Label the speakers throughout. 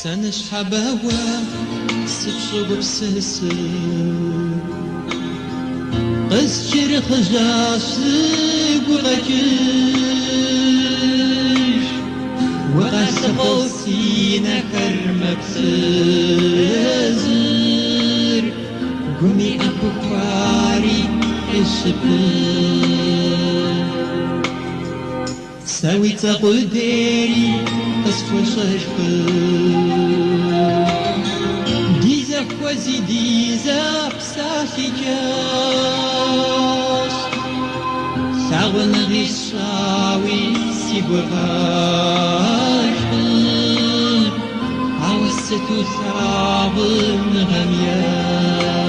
Speaker 1: سنشحبوا سبشو بسسر قسجر خجاش قرقش وغسقو سينا كرمك سزر قمي أكو كواري الشبر سوي تقديري قسفو ششبر ديزا خوزي ديزا بساخي جاش ساغن غشاوي سيبغاش عوستو ساغن غمياش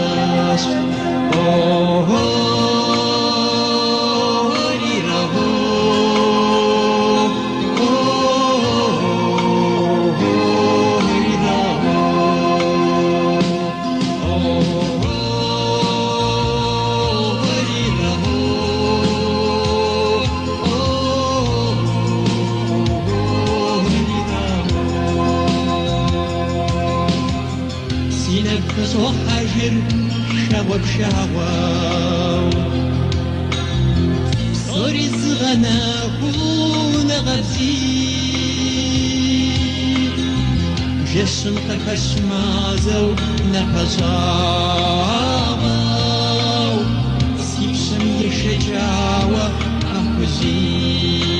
Speaker 1: وحجر شوب شعواو صوري زغنا هون غبزي جشن قفش مازو نقجاو سيبشم يشجاو أخوزي